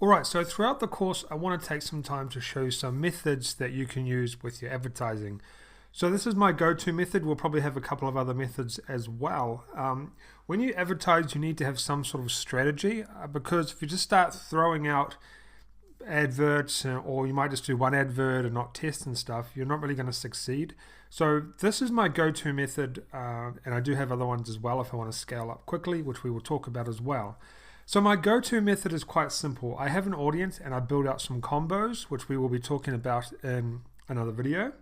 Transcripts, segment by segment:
Alright, so throughout the course, I want to take some time to show you some methods that you can use with your advertising. So this is my go-to method. We'll probably have a couple of other methods as well. When you advertise, you need to have some sort of strategy because if you just start throwing out adverts or you might just do one advert and not test and stuff, you're not really going to succeed. So this is my go-to method, and I do have other ones as well if I want to scale up quickly, which we will talk about as well. So my go-to method is quite simple. I have an audience and I build out some combos, which we will be talking about in another video.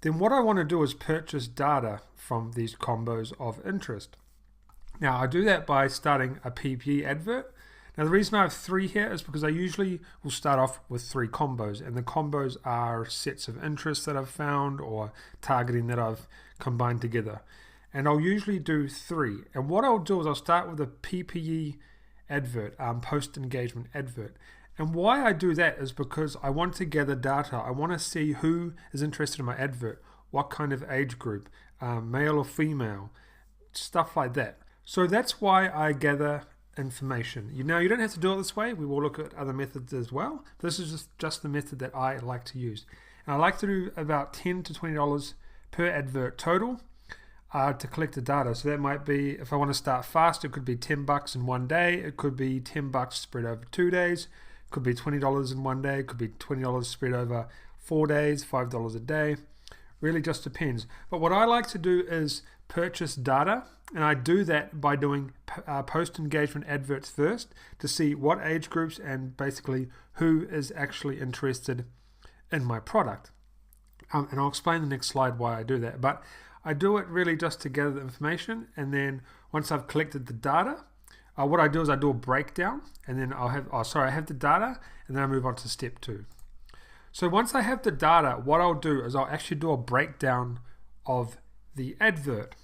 Then what I want to do is purchase data from these combos of interest. Now I do that by starting a PPE advert. Now the reason I have 3 here is because I usually will start off with 3 combos, and the combos are sets of interests that I've found or targeting that I've combined together. And I'll usually do 3. And what I'll do is I'll start with a PPE advert, post-engagement advert. And why I do that is because I want to gather data. I want to see who is interested in my advert, what kind of age group, male or female, stuff like that. So that's why I gather information. Now you don't have to do it this way. We will look at other methods as well. This is just the method that I like to use. And I like to do about $10 to $20 per advert total. To collect the data. So that might be, if I want to start fast, it could be $10 in one day. It could be $10 spread over 2 days. It could be $20 in one day. It could be $20 spread over 4 days, $5 a day. Really just depends. But what I like to do is purchase data, and I do that by doing post-engagement adverts first to see what age groups and basically who is actually interested in my product. And I'll explain the next slide why I do that. But I do it really just to gather the information, and then once I've collected the data, what I do is I do a breakdown, and then I have the data, and then I move on to step 2. So once I have the data, what I'll do is I'll actually do a breakdown of the advert,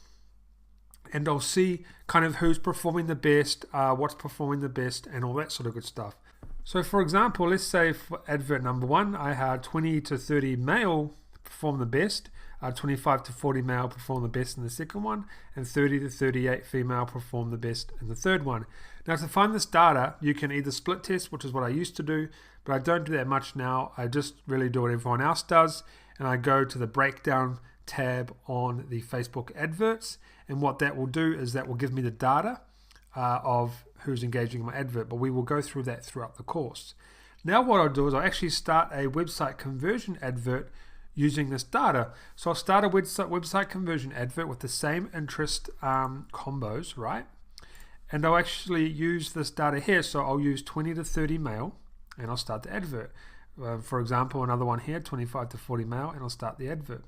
and I'll see kind of who's performing the best, what's performing the best, and all that sort of good stuff. So for example, let's say for advert number 1, I had 20 to 30 male perform the best, 25 to 40 male perform the best in the second one, and 30 to 38 female perform the best in the third one. Now to find this data, you can either split test, which is what I used to do, but I don't do that much now. I just really do what everyone else does, and I go to the breakdown tab on the Facebook adverts, and what that will do is that will give me the data of who's engaging in my advert, but we will go through that throughout the course. Now what I'll do is I'll actually start a website conversion advert using this data. So I'll start a website conversion advert with the same interest combos, right? And I'll actually use this data here. So I'll use 20 to 30 male, and I'll start the advert. For example, another one here, 25 to 40 male, and I'll start the advert.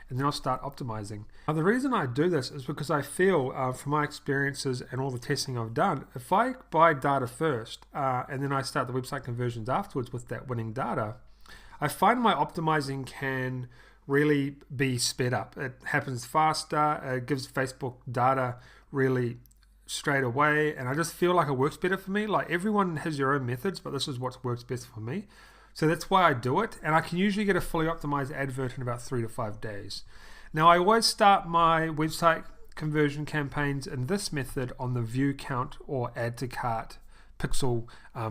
And then I'll start optimizing. Now the reason I do this is because I feel, from my experiences and all the testing I've done, if I buy data first, and then I start the website conversions afterwards with that winning data, I find my optimizing can really be sped up. It happens faster, it gives Facebook data really straight away, and I just feel like it works better for me. Like everyone has your own methods, but this is what works best for me. So that's why I do it, and I can usually get a fully optimized advert in about 3 to 5 days. Now I always start my website conversion campaigns in this method on the view count or add to cart pixel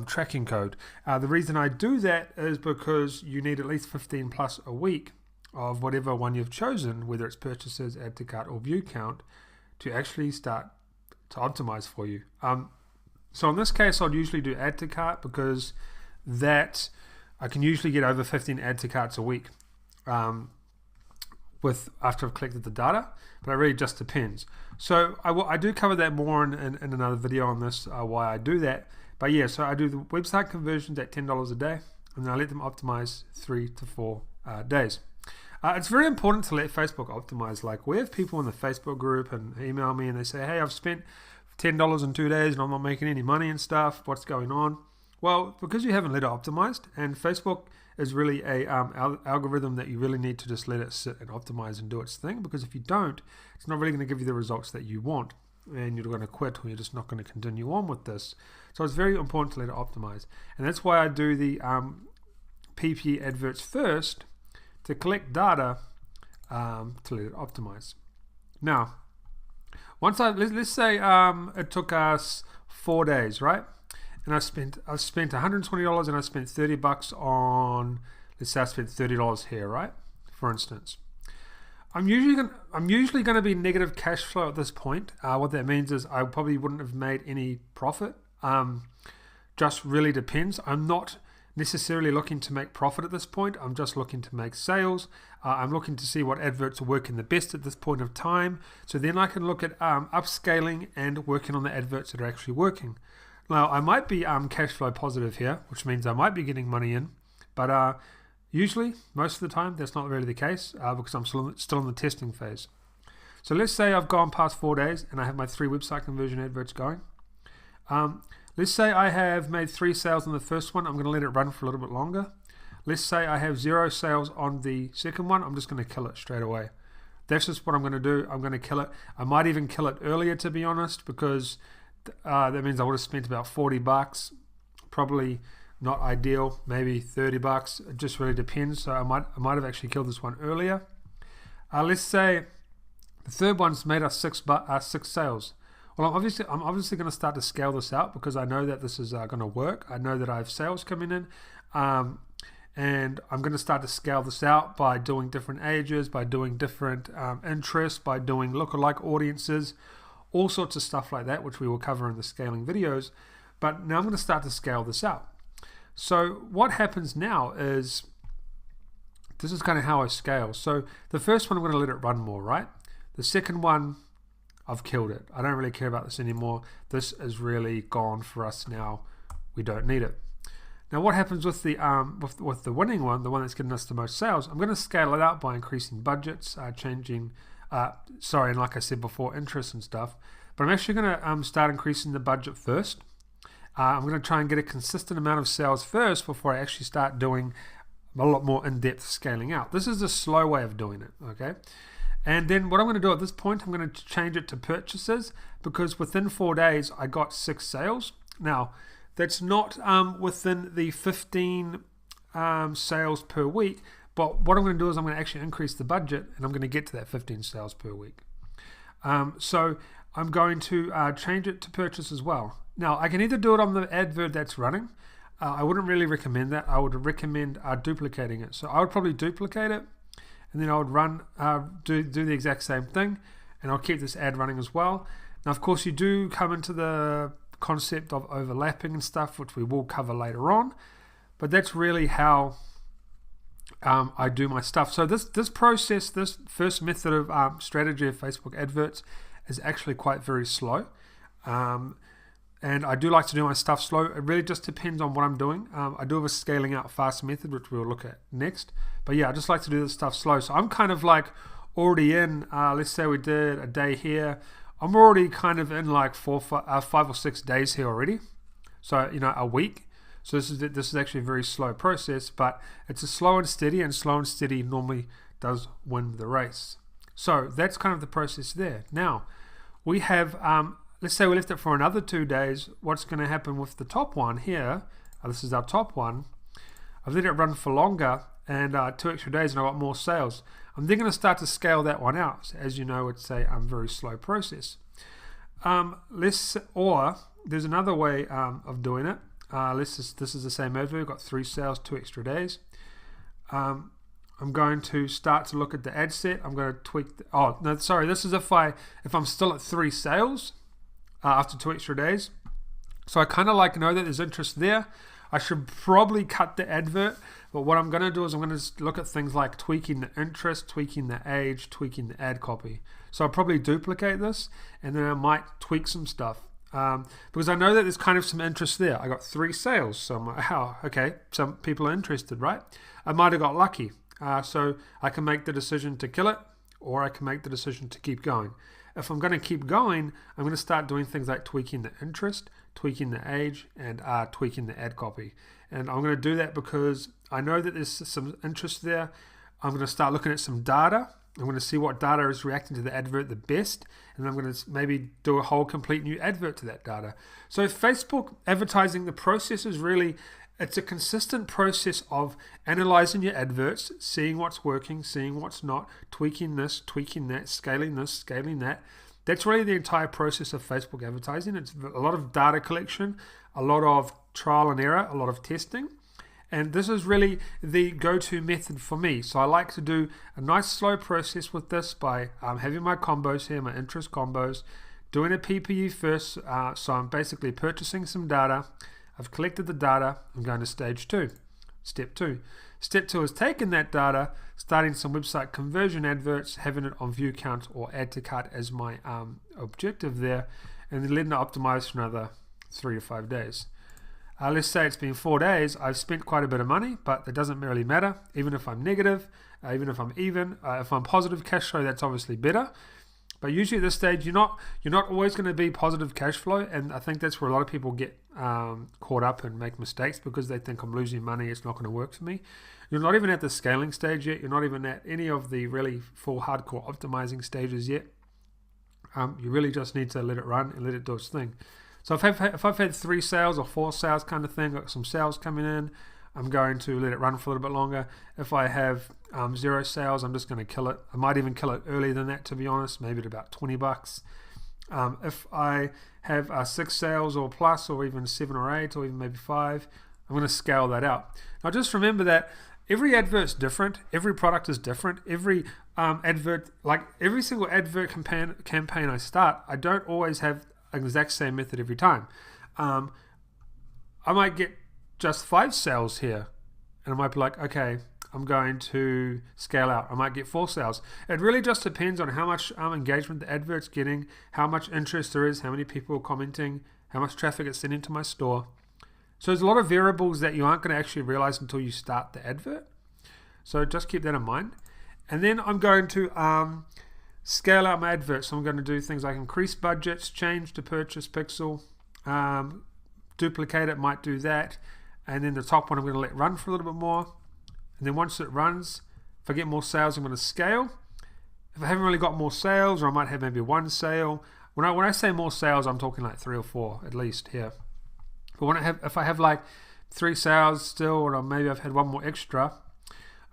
tracking code. The reason I do that is because you need at least 15 plus a week of whatever one you've chosen, whether it's purchases, add to cart, or view count, to actually start to optimize for you. So in this case, I'd usually do add to cart because that I can usually get over 15 add to carts a week after I've collected the data, but it really just depends. So I do cover that more in another video on this, why I do that. But yeah, so I do the website conversions at $10 a day, and then I let them optimize 3 to 4 days. It's very important to let Facebook optimize. Like we have people in the Facebook group and email me and they say, hey, I've spent $10 in 2 days and I'm not making any money and stuff. What's going on? Well, because you haven't let it optimized, and Facebook is really a algorithm that you really need to just let it sit and optimize and do its thing, because if you don't, it's not really going to give you the results that you want, and you're going to quit or you're just not going to continue on with this. So it's very important to let it optimize, and that's why I do the PP adverts first to collect data to let it optimize. Now, once let's say it took us 4 days, right? and I've spent $120 and I spent $30 on, let's say I spent $30 here, right? For instance. I'm usually going to be negative cash flow at this point. What that means is I probably wouldn't have made any profit. Just really depends. I'm not necessarily looking to make profit at this point. I'm just looking to make sales. I'm looking to see what adverts are working the best at this point of time. So then I can look at upscaling and working on the adverts that are actually working. Now I might be cash flow positive here, which means I might be getting money in, but usually, most of the time, that's not really the case because I'm still in the testing phase. So let's say I've gone past 4 days and I have my 3 website conversion adverts going. Let's say I have made 3 sales on the first one. I'm going to let it run for a little bit longer. Let's say I have 0 sales on the second one. I'm just going to kill it straight away. That's just what I'm going to do. I'm going to kill it. I might even kill it earlier, to be honest, because that means I would have spent about $40. Probably not ideal, maybe $30. It just really depends. So I might have actually killed this one earlier. Let's say the third one's made us 6 sales. Well, I'm obviously going to start to scale this out because I know that this is going to work. I know that I have sales coming in, and I'm going to start to scale this out by doing different ages, by doing different interests, by doing lookalike audiences, all sorts of stuff like that, which we will cover in the scaling videos. But now I'm going to start to scale this out. So what happens now is, this is kind of how I scale. So the first one, I'm going to let it run more, right? The second one, I've killed it. I don't really care about this anymore. This is really gone for us now. We don't need it. Now what happens with the with the winning one, the one that's getting us the most sales? I'm going to scale it out by increasing budgets, and like I said before, interest and stuff. But I'm actually going to start increasing the budget first. I'm going to try and get a consistent amount of sales first before I actually start doing a lot more in-depth scaling out. This is a slow way of doing it, okay? And then what I'm going to do at this point, I'm going to change it to purchases, because within 4 days I got 6 sales. Now, that's not within the 15 sales per week, but what I'm going to do is I'm going to actually increase the budget, and I'm going to get to that 15 sales per week. So I'm going to change it to purchase as well. Now, I can either do it on the advert that's running. I wouldn't really recommend that. I would recommend duplicating it. So I would probably duplicate it, and then I would run, do the exact same thing, and I'll keep this ad running as well. Now, of course, you do come into the concept of overlapping and stuff, which we will cover later on, but that's really how I do my stuff. So this process, this first method of strategy of Facebook adverts is actually quite very slow. And I do like to do my stuff slow. It really just depends on what I'm doing. I do have a scaling out fast method, which we'll look at next. But yeah, I just like to do this stuff slow. So I'm kind of like already in, let's say we did a day here. I'm already kind of in like 5 or 6 days here already. So, a week. So this is actually a very slow process, but it's a slow and steady normally does win the race. So that's kind of the process there. Now, we have... let's say we left it for another 2 days. What's going to happen with the top one here? This is our top one. I've let it run for longer, and 2 extra days, and I got more sales. I'm then going to start to scale that one out. So as you know, it's a very slow process. Or there's another way of doing it. This is the same advert. We've got 3 sales, 2 extra days. I'm going to start to look at the ad set. I'm going to tweak. This is if I'm still at 3 sales. After 2 extra days. So I kind of know that there's interest there. I should probably cut the advert, but what I'm going to do is I'm going to look at things like tweaking the interest, tweaking the age, tweaking the ad copy. So I'll probably duplicate this, and then I might tweak some stuff. Because I know that there's kind of some interest there. I got 3 sales, so I'm like, okay, some people are interested, right? I might have got lucky. So I can make the decision to kill it, or I can make the decision to keep going. If I'm going to keep going, I'm going to start doing things like tweaking the interest, tweaking the age, and tweaking the ad copy. And I'm going to do that because I know that there's some interest there. I'm going to start looking at some data. I'm going to see what data is reacting to the advert the best, and I'm going to maybe do a whole complete new advert to that data. So Facebook advertising, the process is really... it's a consistent process of analyzing your adverts, seeing what's working, seeing what's not, tweaking this, tweaking that, scaling this, scaling that. That's really the entire process of Facebook advertising. It's a lot of data collection, a lot of trial and error, a lot of testing. And this is really the go-to method for me. So I like to do a nice slow process with this by having my combos here, my interest combos, doing a PPE first. So I'm basically purchasing some data. I've collected the data. I'm going to stage 2, step 2. Step 2 is taking that data, starting some website conversion adverts, having it on view count or add to cart as my objective there, and then letting it optimize for another 3 to 5 days. Let's say it's been 4 days. I've spent quite a bit of money, but it doesn't really matter. Even if I'm negative, even if I'm even, if I'm positive cash flow, that's obviously better. But usually at this stage, you're not always going to be positive cash flow, and I think that's where a lot of people get caught up and make mistakes because they think I'm losing money, it's not going to work for me. You're not even at the scaling stage yet. You're not even at any of the really full hardcore optimizing stages yet. You really just need to let it run and let it do its thing. So if I've had 3 sales or 4 sales kind of thing, got some sales coming in, I'm going to let it run for a little bit longer. If I have 0 sales, I'm just going to kill it. I might even kill it earlier than that, to be honest, maybe at about $20. If I have 6 sales or plus, or even 7 or 8, or even maybe 5, I'm going to scale that out. Now just remember that every advert's different. Every product is different. Every advert, like every single advert campaign I start, I don't always have an exact same method every time. I might get just 5 sales here, and I might be like, okay, I'm going to scale out. I might get 4 sales. It really just depends on how much engagement the advert's getting, how much interest there is, how many people are commenting, how much traffic it's sending to my store. So there's a lot of variables that you aren't going to actually realize until you start the advert. So just keep that in mind. And then I'm going to scale out my adverts. So I'm going to do things like increase budgets, change to purchase pixel, duplicate it, might do that. And then the top one I'm going to let run for a little bit more. And then once it runs, if I get more sales, I'm going to scale. If I haven't really got more sales, or I might have maybe 1 sale. When I say more sales, I'm talking like 3 or 4 at least here. But if I have like 3 sales still, or maybe I've had 1 more extra,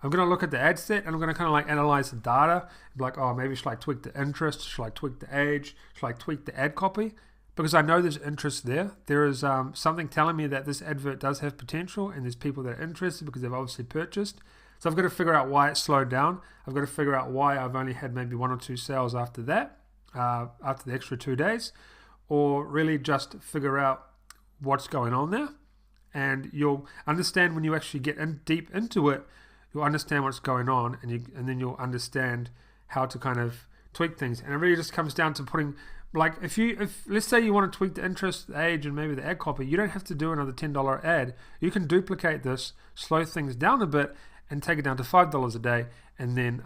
I'm going to look at the ad set and I'm going to kind of like analyze the data. Be like, oh, maybe should I tweak the interest? Should I tweak the age? Should I tweak the ad copy? Because I know there's interest there. There is something telling me that this advert does have potential, and there's people that are interested because they've obviously purchased. So I've got to figure out why it slowed down. I've got to figure out why I've only had maybe 1 or 2 sales after that, after the extra 2 days, or really just figure out what's going on there. And you'll understand when you actually get deep into it. You'll understand what's going on, and then you'll understand how to kind of tweak things. And it really just comes down to putting, like, if let's say you want to tweak the interest, the age, and maybe the ad copy, you don't have to do another $10 ad. You can duplicate this, slow things down a bit, and take it down to $5 a day, and then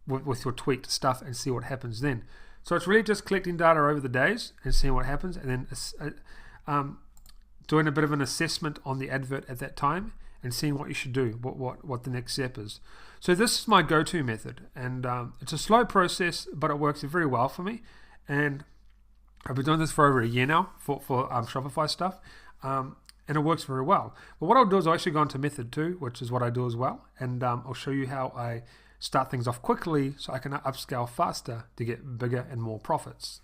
with your tweaked stuff, and see what happens then. So it's really just collecting data over the days and seeing what happens, and then doing a bit of an assessment on the advert at that time, and seeing what you should do, what the next step is. So this is my go-to method, and it's a slow process, but it works very well for me. And I've been doing this for over a year now for Shopify stuff, and it works very well. But what I'll do is I'll actually go into method 2, which is what I do as well, and I'll show you how I start things off quickly so I can upscale faster to get bigger and more profits.